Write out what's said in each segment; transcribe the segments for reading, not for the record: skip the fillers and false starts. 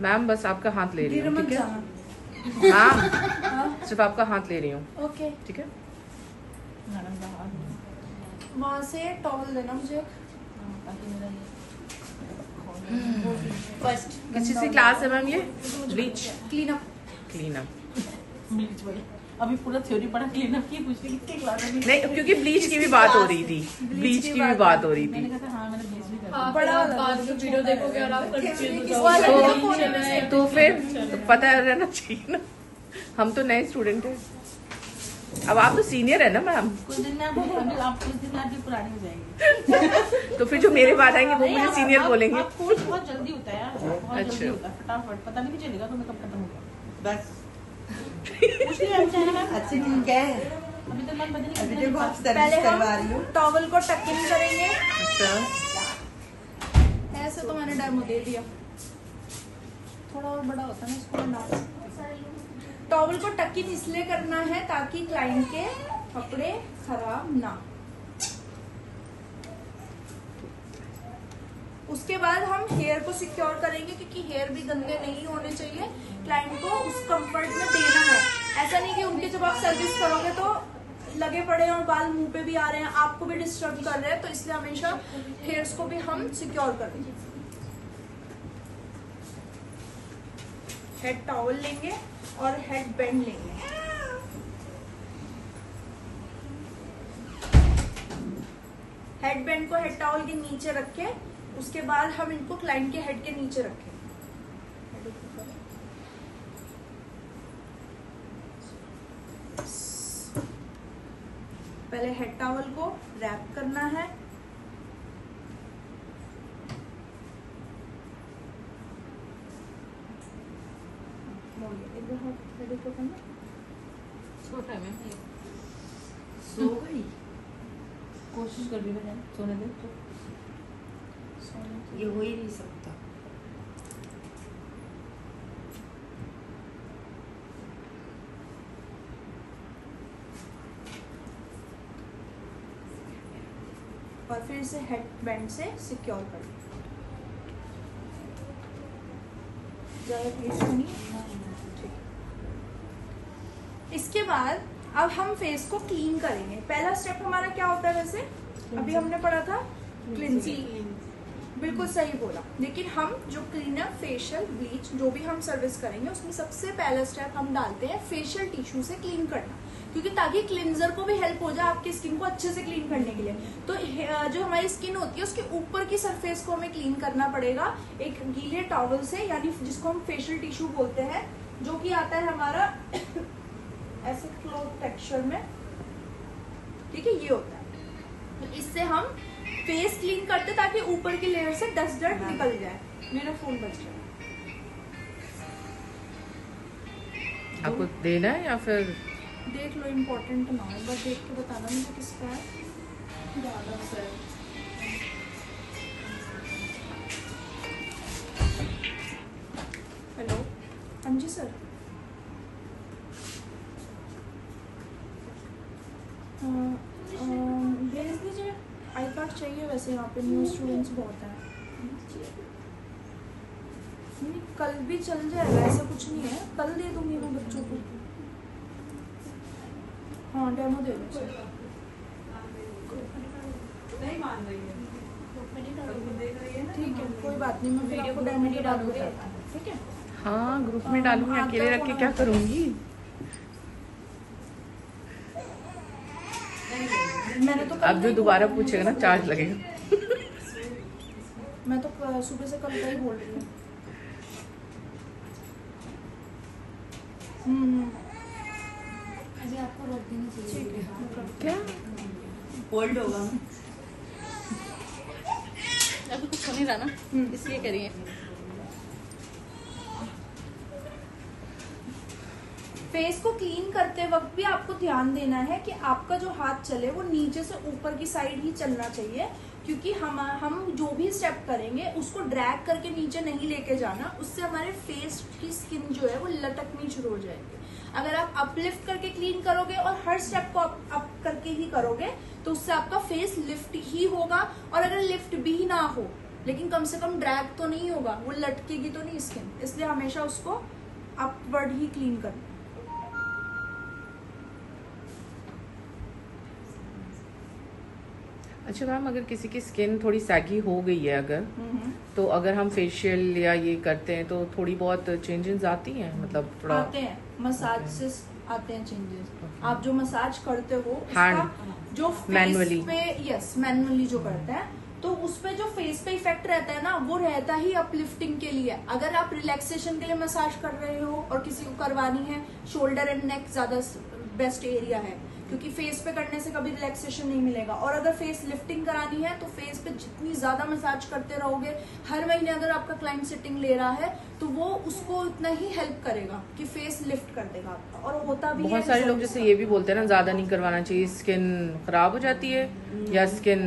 Ma'am बस आपका हाथ ले रही हूँ, ठीक है मैम? सिर्फ आपका हाथ ले रही हूँ, ओके ठीक है? वहाँ से टॉवल देना मुझे फर्स्ट। किसी से क्लास है मैम? ये ब्लीच क्लीन अप ब्लीच भाई अभी पूरा थ्योरी पढ़ा क्लीन अप की, कुछ कितने क्लास में नहीं, क्योंकि ब्लीच की भी बात हो रही थी, ब्लीच की भी बात हो रही थी। मैंने कहा हाँ मैंने ब्लीच भी कर बड़ा बाद में वीडियो देखोगे और आप कंफ्यूज हो जाओगे। तो फिर पता रहना चाहिए ना, हम तो नए स्टूडेंट हैं। अब आप तो सीनियर है ना मैम, कुछ दिन में आप कुछ दिन में आपकी पुरानी हो जाएगी। तो फिर जो मेरे बाद आएंगे वो मुझे सीनियर बोलेंगे। आप कोर्स बहुत जल्दी होता है यार, बहुत अच्छा। जल्दी होता है, फटाफट पता भी नहीं चलेगा तुम्हें कब खत्म हो गया बस। कुछ नहीं हम चाहेंगे मैम। अच्छा ठीक है, अभी तो मन बदल अभी तो बहुत पहले सर्विस करवा रही हम हूँ। टॉवल को टक इन करेंगे। अच्छा, ऐसे तो मैंने डेमो दे दिया, थोड़ा और बड़ा होता है ना इसको बना। टॉवल को टक इन इसलिए करना है ताकि क्लाइंट के कपड़े खराब ना। उसके बाद हम हेयर को सिक्योर करेंगे क्योंकि हेयर भी गंदे नहीं होने चाहिए। क्लाइंट को उस कंफर्ट में देना है, ऐसा नहीं कि उनके जब आप सर्विस करोगे तो लगे पड़े हैं और बाल मुंह पे भी आ रहे हैं, आपको भी डिस्टर्ब कर रहे हैं। तो इसलिए हमेशा हेयर्स को भी हम सिक्योर करेंगे। हेड टॉवल लेंगे और हेड बैंड लेंगे। हेड बैंड को हेड टॉवल के नीचे रखें, उसके बाद हम इनको क्लाइंट के हेड के नीचे रखें। पहले हेड टॉवल को रैप करना है, छोटा मैम सो गई, कोशिश कर रही है सोने दे तो ये हो ही नहीं सकता। और फिर इसे हेड बैंड से सिक्योर कर लें। ज़्यादा तेज तो नहीं? ठीक। इसके बाद अब हम फेस को क्लीन करेंगे। पहला स्टेप हमारा क्या होता है वैसे? अभी हमने पढ़ा था क्लिनजिंग, बिल्कुल सही बोला। लेकिन हम जो क्लीनअप, फेशियल, ब्लीच जो भी हम सर्विस करेंगे उसमें सबसे पहला स्टेप हम डालते हैं फेशियल टिश्यू से क्लीन करना, क्योंकि ताकि क्लिनजर को भी हेल्प हो जाए आपकी स्किन को अच्छे से क्लीन करने के लिए। तो जो हमारी स्किन होती है उसके ऊपर की सरफेस को हमें क्लीन करना पड़ेगा एक गीले टॉवल से, यानी जिसको हम फेशियल टिश्यू बोलते हैं, जो कि आता है हमारा ऐसे क्लॉथ टेक्सचर में। ठीक है, ये होता है। तो इससे हम फेस क्लीन करते ताकि ऊपर की लेयर से डस्ट डर्ट निकल जाए। मेरा फोन बच गया। आपको देना है या फिर देख लो, इम्पोर्टेंट ना हो, बस देख के बताना मुझे किसका है। हेलो, हाँ जी सर। भेज दीजिए, आई कार्ड चाहिए वैसे। यहाँ पे न्यू स्टूडेंट्स बहुत हैं। नहीं, कल भी चल जाएगा, ऐसा कुछ नहीं है। कल दे दूंगी मैं बच्चों को। हाँ, डेमो दे दो सर। नहीं मान रही है, ठीक है, कोई बात नहीं, मैं फिर आपको डेमो डालूंगी। ठीक है, हाँ ग्रुप में डालूंगी, अकेले रख के क्या करूंगी? मैंने तो अब जो दोबारा पूछेगा ना चार्ज लगेगा। मैं तो सुबह से कल का ही बोल रही हूँ। अभी आपको रोक देनी चाहिए। ठीक है, क्या होल्ड होगा। अभी कुछ हो नहीं रहा ना, इसलिए करिए। फेस को क्लीन करते वक्त भी आपको ध्यान देना है कि आपका जो हाथ चले वो नीचे से ऊपर की साइड ही चलना चाहिए, क्योंकि हम जो भी स्टेप करेंगे उसको ड्रैग करके नीचे नहीं लेके जाना। उससे हमारे फेस की स्किन जो है वो लटकनी शुरू हो जाएगी। अगर आप अपलिफ्ट करके क्लीन करोगे और हर स्टेप को अप करके ही करोगे तो उससे आपका फेस लिफ्ट ही होगा। और अगर लिफ्ट भी ना हो लेकिन कम से कम ड्रैग तो नहीं होगा, वो लटकेगी तो नहीं स्किन, इसलिए हमेशा उसको अपवर्ड ही क्लीन करना। अच्छा मैम, अगर किसी की स्किन थोड़ी सैगी हो गई है अगर, तो अगर हम फेशियल या ये करते हैं तो थोड़ी बहुत चेंजेस आती हैं, मतलब थोड़ा आते हैं, मसाज से आते हैं चेंजेस। आप जो मसाज करते हो Hand, उसका जो manually. फेस पे, यस मैनुअली जो करते हैं, तो उस पे जो फेस पे इफेक्ट रहता है ना, वो रहता ही अपलिफ्टिंग के लिए। अगर आप रिलैक्सेशन के लिए मसाज कर रहे हो और किसी को करवानी है, शोल्डर एंड नेक ज्यादा बेस्ट एरिया है, क्योंकि फेस पे करने से कभी रिलैक्सेशन नहीं मिलेगा। और अगर फेस लिफ्टिंग करानी है तो फेस पे जितनी ज्यादा मसाज करते रहोगे, हर महीने अगर आपका क्लाइंट सिटिंग ले रहा है तो वो उसको उतना ही हेल्प करेगा कि फेस लिफ्ट कर देगा आपका। और होता भी है, बहुत सारे लोग जैसे ये भी बोलते हैं ना, ज्यादा नहीं करवाना चाहिए, स्किन खराब हो जाती है, या स्किन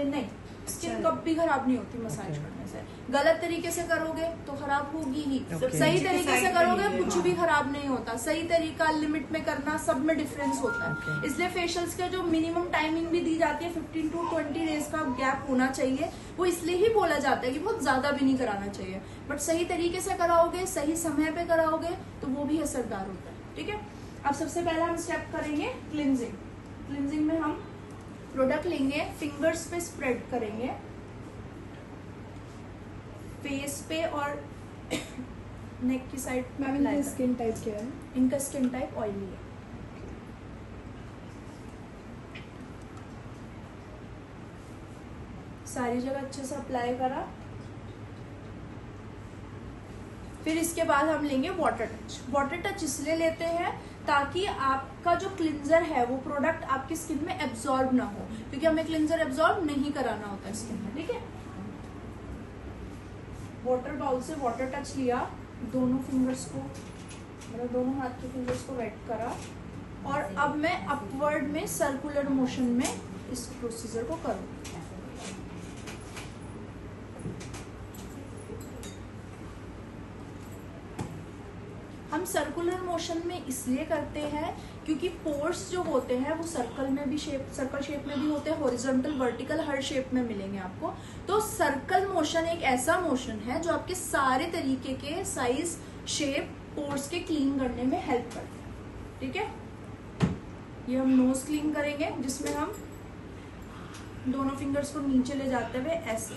नहीं, स्किन कभी खराब नहीं होती मसाज करने से। गलत तरीके से करोगे तो खराब होगी ही, सही तरीके से करोगे कुछ भी खराब नहीं होता। सही तरीका, लिमिट में करना, सब में डिफरेंस होता है। इसलिए फेशियल्स का जो मिनिमम टाइमिंग भी दी जाती है 15 to 20 डेज का गैप होना चाहिए, वो इसलिए ही बोला जाता है कि बहुत ज्यादा भी नहीं कराना चाहिए, बट सही तरीके से कराओगे, सही समय पे कराओगे तो वो भी असरदार होता है। ठीक है, अब सबसे पहला हम स्टेप करेंगे क्लिनजिंग। क्लिनजिंग में हम प्रोडक्ट लेंगे, फिंगर्स पे स्प्रेड करेंगे, फेस पे और नेक की साइड पे। मैम स्किन टाइप क्या है? इनका स्किन टाइप ऑयली है। सारी जगह अच्छे से अप्लाई करा। फिर इसके बाद हम लेंगे वाटर टच। वाटर टच इसलिए लेते हैं ताकि आपका जो क्लिंजर है वो प्रोडक्ट आपकी स्किन में एब्जॉर्ब ना हो, क्योंकि हमें क्लिंजर एब्जॉर्ब नहीं कराना होता स्किन में। ठीक है, वाटर बाउल से वाटर टच लिया, दोनों फिंगर्स को, मतलब दोनों हाथ के फिंगर्स को वेट करा, और अब मैं अपवर्ड में सर्कुलर मोशन में इस प्रोसीजर को करूँ। हम सर्कुलर मोशन में इसलिए करते हैं क्योंकि पोर्स जो होते हैं वो सर्कल में भी सर्कल शेप में भी होते हैं, हॉरिजॉन्टल, वर्टिकल, हर शेप में मिलेंगे आपको। तो सर्कल मोशन एक ऐसा मोशन है जो आपके सारे तरीके के साइज, शेप, पोर्स के क्लीन करने में हेल्प करते हैं। ठीक है, ये हम नोज क्लीन करेंगे, जिसमें हम दोनों फिंगर्स को नीचे ले जाते हुए ऐसे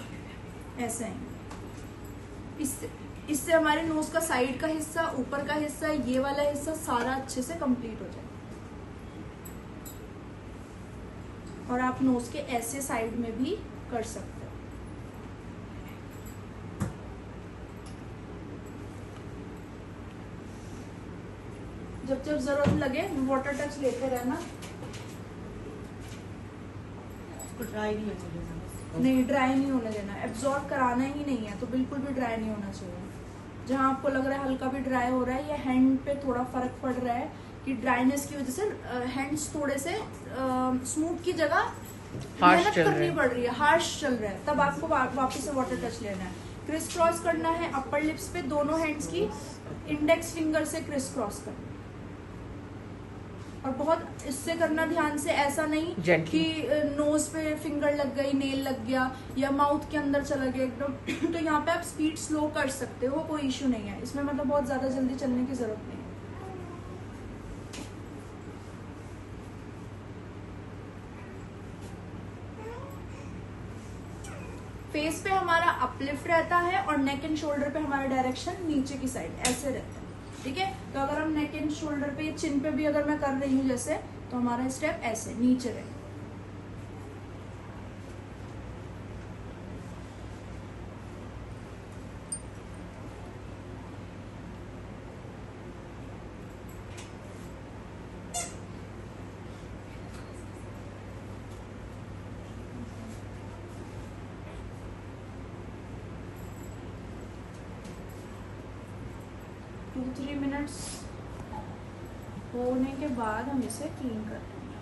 ऐसे आएंगे। इससे हमारे नोज का साइड का हिस्सा, ऊपर का हिस्सा, ये वाला हिस्सा सारा अच्छे से कंप्लीट हो जाए। और आप नोज के ऐसे साइड में भी कर सकते हो। जब जब जरूरत लगे वाटर टच लेते रहना। ड्राई नहीं होने देना। नहीं, ड्राई नहीं होने देना, एब्जॉर्ब कराना ही नहीं है, तो बिल्कुल भी ड्राई नहीं होना चाहिए। जहाँ आपको लग रहा है हल्का भी ड्राई हो रहा है या हैंड पे थोड़ा फर्क पड़ रहा है कि ड्राइनेस की वजह से हैंड्स थोड़े से स्मूथ की जगह मेहनत करनी पड़ रही है, हार्श चल रहा है, तब आपको वापस से वाटर टच लेना है। क्रिस क्रॉस करना है अपर लिप्स पे, दोनों हैंड्स की इंडेक्स फिंगर से क्रिस क्रॉस करना, और बहुत इससे करना ध्यान से, ऐसा नहीं कि नोज पे फिंगर लग गई, नेल लग गया, या माउथ के अंदर चला गया एकदम। तो यहाँ पे आप स्पीड स्लो कर सकते हो, कोई इश्यू नहीं है इसमें, मतलब बहुत ज्यादा जल्दी चलने की जरूरत नहीं है। फेस पे हमारा अपलिफ्ट रहता है और नेक एंड शोल्डर पे हमारा डायरेक्शन नीचे की साइड ऐसे रहता है। ठीक है, तो अगर हम नेक एंड शोल्डर पे, चिन पे भी अगर मैं कर रही हूँ जैसे, तो हमारा स्टेप ऐसे नीचे रहे। टू 3 मिनट्स होने के बाद हम इसे क्लीन कर लेंगे।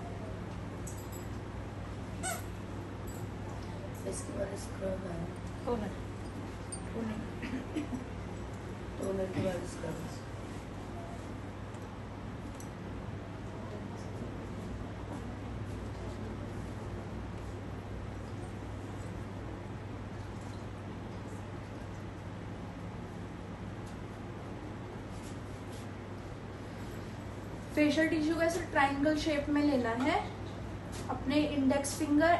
इसके बाद स्क्रब है, टोनर टोनर के बाद स्क्रब। फेशियल टिश्यू को ऐसे ट्रायंगल शेप में लेना है, अपने index finger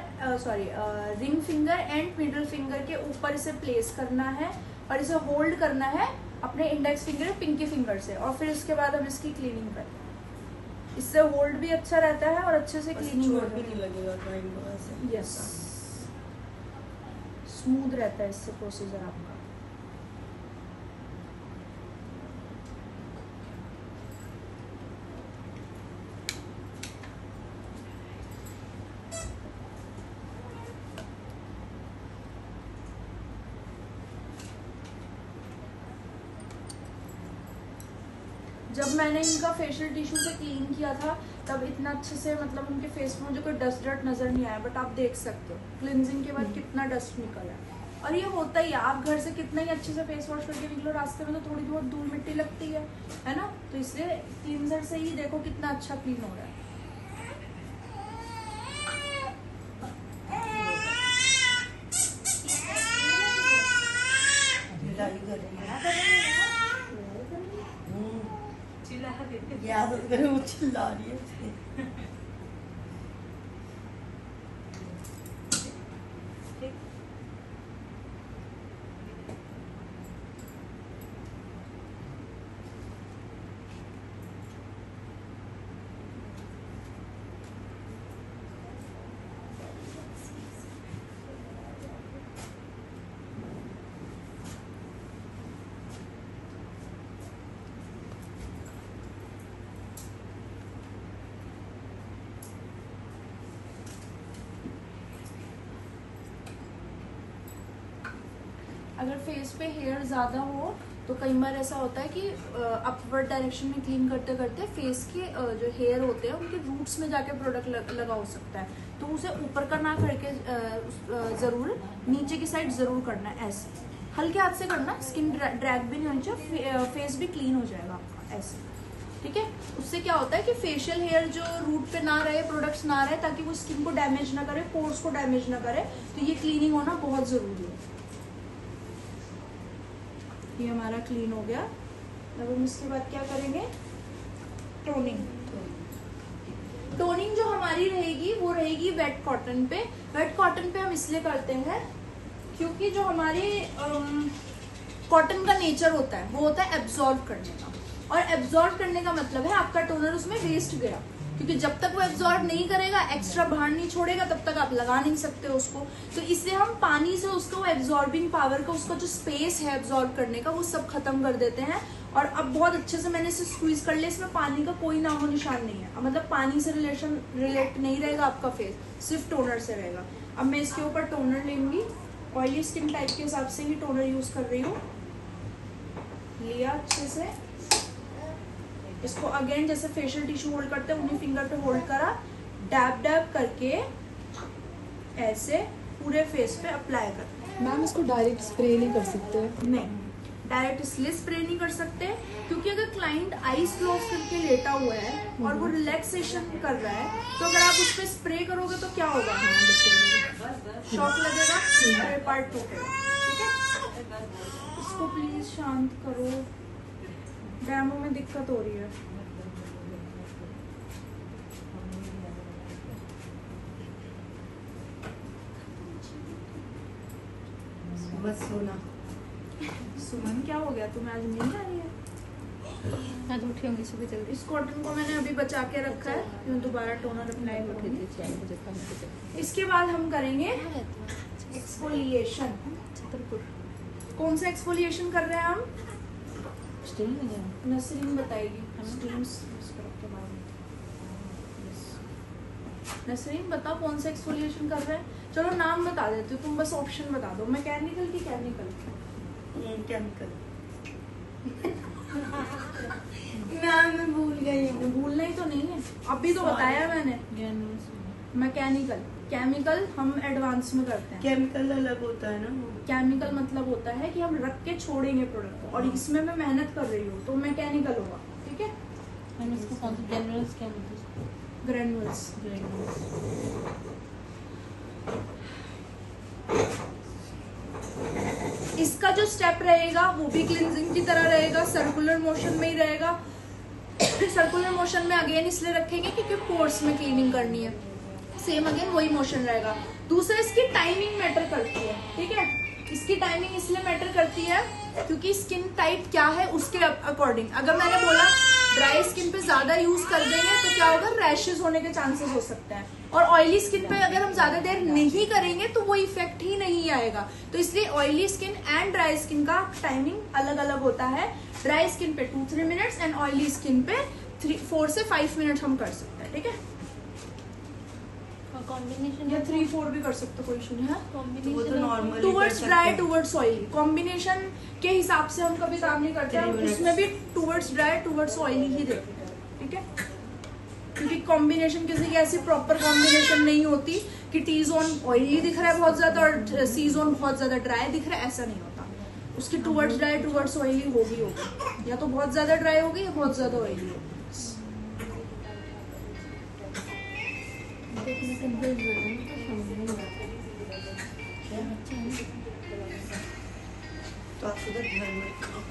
ring finger and middle finger के ऊपर इसे प्लेस करना है और इसे होल्ड करना है अपने इंडेक्स फिंगर पिंकी फिंगर से, और फिर इसके बाद हम इसकी क्लीनिंग करें। इससे होल्ड भी अच्छा रहता है और अच्छे से क्लीनिंग हो भी नहीं लगेगा ट्रायंगल से। यस, स्मूथ रहता है इससे प्रोसीजर आपका। जब मैंने इनका फेशियल टिश्यू से क्लीन किया था तब इतना अच्छे से मतलब उनके फेस में मुझे कोई डस्ट डट नजर नहीं आया, बट आप देख सकते हो क्लिनजिंग के बाद कितना डस्ट निकला है। और ये होता ही है, आप घर से कितना ही अच्छे से फेस वॉश करके निकलो, रास्ते में तो थोड़ी बहुत धूल मिट्टी लगती है ना, तो इसलिए क्लींजर से ही देखो कितना अच्छा क्लीन हो रहा है। याद करो वो चिल्ला रही है उसने। अगर फेस पे हेयर ज़्यादा हो तो कई बार ऐसा होता है कि अपवर्ड डायरेक्शन में क्लीन करते करते फेस के जो हेयर होते हैं उनके रूट्स में जाके प्रोडक्ट लगा हो सकता है, तो उसे ऊपर का ना करके ज़रूर नीचे की साइड ज़रूर करना है। ऐसे हल्के हाथ से करना, स्किन ड्रैग भी नहीं होनी चाहिए, फेस भी क्लीन हो जाएगा आपका ऐसे, ठीक है। उससे क्या होता है कि फेशियल हेयर जो रूट पे ना रहे, प्रोडक्ट्स ना रहे, ताकि वो स्किन को डैमेज ना करे, पोर्स को डैमेज ना करे, तो ये क्लीनिंग होना बहुत ज़रूरी है। ये हमारा क्लीन हो गया। अब हम इसके बाद क्या करेंगे, टोनिंग। टोनिंग जो हमारी रहेगी वो रहेगी वेट कॉटन पे। वेट कॉटन पे हम इसलिए करते हैं क्योंकि जो हमारे कॉटन का नेचर होता है वो होता है एब्जॉर्ब करने का, और एब्जॉर्ब करने का मतलब है आपका टोनर उसमें वेस्ट गया, क्योंकि जब तक वो एब्जॉर्ब नहीं करेगा, एक्स्ट्रा बाहर नहीं छोड़ेगा, तब तक आप लगा नहीं सकते उसको। तो इसलिए हम पानी से उसको एब्जॉर्बिंग पावर का, उसका जो स्पेस है एब्जॉर्ब करने का, वो सब खत्म कर देते हैं। और अब बहुत अच्छे से मैंने इसे स्क्वीज कर लिया, इसमें पानी का कोई नामो निशान नहीं है, मतलब पानी से रिलेट नहीं रहेगा आपका फेस, सिर्फ टोनर से रहेगा। अब मैं इसके ऊपर टोनर लेंगी, ऑयली स्किन टाइप के हिसाब से ही टोनर यूज कर रही हूँ। लिया अच्छे से, इसको अगेन जैसे फेशियल टिश्यू होल्ड करते हैं उन्हीं फिंगर पे होल्ड करा, डैब डैब करके ऐसे पूरे फेस पे अप्लाई कर। मैम इसको डायरेक्ट स्प्रे नहीं कर सकते? नहीं, डायरेक्ट इसलिए स्प्रे नहीं कर सकते क्योंकि अगर क्लाइंट आईज क्लोज करके लेटा हुआ है और वो रिलैक्सेशन कर रहा है, तो अगर आप उस पर स्प्रे करोगे तो क्या होगा, शॉक लगेगा, अरे पार्ट टूटेगा, ठीक है। इसको प्लीज शांत करो, डैमो में दिक्कत हो रही है। बस सोना। सुमन क्या हो गया, तुम्हें आज नींद आ रही है? आज उठी होंगी सुबह जल्दी। इस कॉटन को मैंने अभी बचा के रखा है, मैं दोबारा टोनर अप्लाई करूंगी। इसके बाद हम करेंगे एक्सफोलिएशन। छतरपुर कौन सा एक्सफोलिएशन कर रहे हैं हम? स्टील में जाना। नसरीन बताएगी स्टीम्स के बारे में। नसरीन बताओ कौन सा एक्सफोलिएशन कर रहे हैं? चलो नाम बता देती हूँ, तुम बस ऑप्शन बता दो। मैकेनिकल की केमिकल? केमिकल। नाम मैं भूल गई हूँ। भूलना ही तो नहीं है, अभी तो बताया मैंने। मैकेनिकल, केमिकल हम एडवांस में करते हैं। केमिकल अलग होता है ना वो। केमिकल मतलब होता है कि हम रख के छोड़ेंगे प्रोडक्ट को, और इसमें मैं मेहनत कर रही हूँ तो मैकेनिकल होगा, ठीक है। मैम इसको कौन सा ग्रेन्यूल्स क्या बोलते हैं? ग्रेन्यूल्स। इसका जो स्टेप रहेगा वो भी क्लींजिंग की तरह रहेगा, सर्कुलर मोशन में ही रहेगा। सर्कुलर मोशन में अगेन इसलिए रखेंगे क्योंकि पोर्स में क्लीनिंग करनी है, सेम अगेन वही मोशन रहेगा। दूसरा इसकी टाइमिंग मैटर करती है, ठीक है। इसकी टाइमिंग इसलिए मैटर करती है क्योंकि स्किन टाइप क्या है उसके अकॉर्डिंग। अगर मैंने बोला ड्राई स्किन पे ज्यादा यूज कर देंगे तो क्या होगा, रैशेज होने के चांसेस हो सकते हैं। और ऑयली स्किन पे अगर हम ज्यादा देर नहीं करेंगे तो वो इफेक्ट ही नहीं आएगा। तो इसलिए oily skin and dry skin का टाइमिंग अलग अलग होता है। ड्राई स्किन पे 2-3 मिनट्स एंड ऑयली स्किन पे 4 से 5 मिनट हम कर सकते हैं, ठीक है। कॉम्बिनेशन या 3-4 भी कर सकते, कोई इशू नहीं है। वो तो normal towards dry towards oily combination के हिसाब से हम कभी काम नहीं करते हैं, उसमें भी टूवर्ड्स ड्राई टूवर्ड्स ऑयली ही देते हैं, ठीक है। क्योंकि कॉम्बिनेशन किसी की ऐसी प्रॉपर कॉम्बिनेशन नहीं होती कि टी जोन ऑयली दिख रहा है बहुत ज्यादा और सी जोन बहुत ज्यादा ड्राई दिख रहा है, ऐसा नहीं होता। उसकी टूवर्ड्स ड्राई टूवर्ड्स ऑयली होगी, या तो बहुत ज्यादा ड्राई होगी या बहुत ज्यादा ऑयली होगी। तो आप उधर घर में खाओ।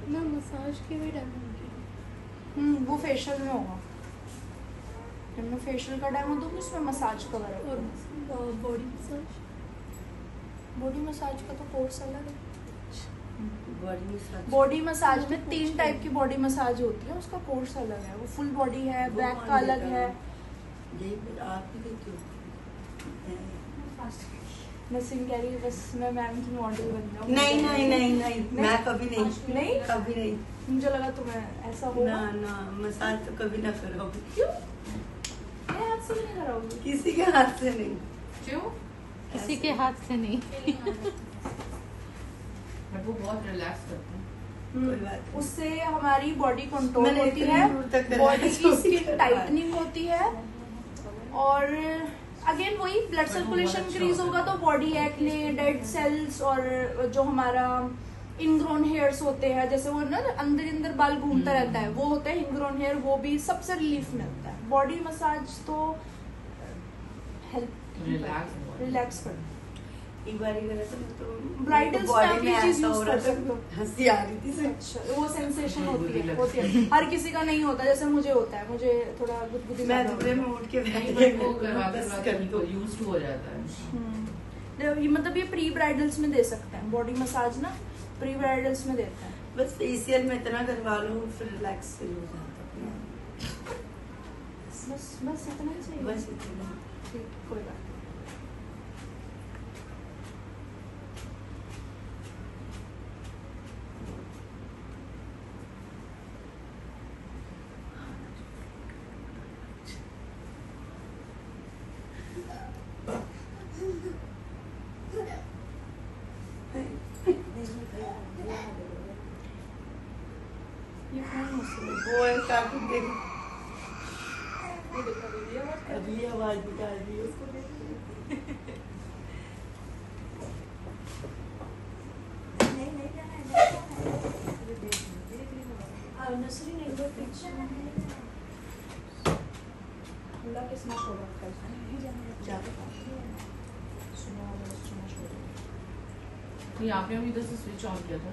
ना मसाज की भी डेमो वो फेशियल में होगा। जब मैं फेशियल का डेमो दूंगी उसमें मसाज कवर है। और बॉडी मसाज, बॉडी मसाज का तो कोर्स अलग है। बॉडी मसाज, बॉडी मसाज में 3 टाइप की बॉडी मसाज होती है, उसका कोर्स अलग है। वो फुल बॉडी है, बैक का अलग है। यही फिर आप ही देते हो। मैं सिंह कह रही बस मैं मैम की मॉडल बन जाऊँ। नहीं नहीं नहीं नहीं, मैं कभी नहीं, नहीं? कभी नहीं। मुझे लगा तुम्हें ऐसा होगा। ना ना, मसाज तो कभी ना कराओगे। क्यों? मैं हाथ से नहीं कराऊंगी। किसी के हाथ से नहीं। क्यों? किसी के हाथ से नहीं। बट वो बहुत रिलैक्स करते हैं। कोई बात नहीं। उससे हमारी बॉडी कंट्रोल मैंने होती इतनी है, दूर तक बॉडी की relax स्किन होती है। टाइटनिंग होती है, और अगेन वही ब्लड सर्कुलेशन इंक्रीज होगा तो बॉडी एक्ने, डेड सेल्स, और जो हमारा इनग्रोन हेयर्स होते हैं, जैसे वो ना अंदर बाल घूमता रहता है, वो होता है इनग्रोन हेयर, वो भी सबसे रिलीफ मिलता है। बॉडी मसाज तो हेल्प रिलैक्स कर। एक बार ही करा था तो ब्राइडल्स में आप ये चीज यूज कर सकते हो। हंसी आ रही थी। अच्छा, वो सेंसेशन होती है। हर किसी का नहीं होता, जैसे मुझे होता है, मुझे थोड़ा गुदगुदी मैं ज्यादा दुबले में होती उठ के बैठ नहीं, गई, बट वो करवाते बस करवाते कर दो। यूज्ड टू हो जाता है। ये मतलब ये प्री ब्राइडल्स में दे सकते हैं बॉडी मसाज ना, प्री ब्राइडल्स में देते हैं। बस फेशियल में इतना करवा लो फिर रिलैक्स फील हो जाता है। बस इतना ही चाहिए। बस इतना। ठीक, कोई बात नहीं। ये कौन मसला है? वो है कार्टून देख, अभी आवाज निकाल रही है उसको देख। नर्सरी नहीं, वो पीछे खुला किसने छोड़ा कल? नहीं, आपने अभी इधर से स्विच ऑन किया था।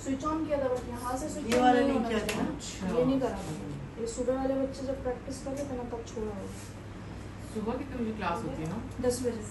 स्विच ऑन किया था, बट यहाँ से स्विच ये ऑन वाला नहीं नहीं होना किया था चाहिए। ना? अच्छा। ये नहीं करा था। ये सुबह वाले बच्चे जब प्रैक्टिस करते थे ना तब छोड़ा होगा। सुबह कितने बजे क्लास होती है ना? 10 बजे।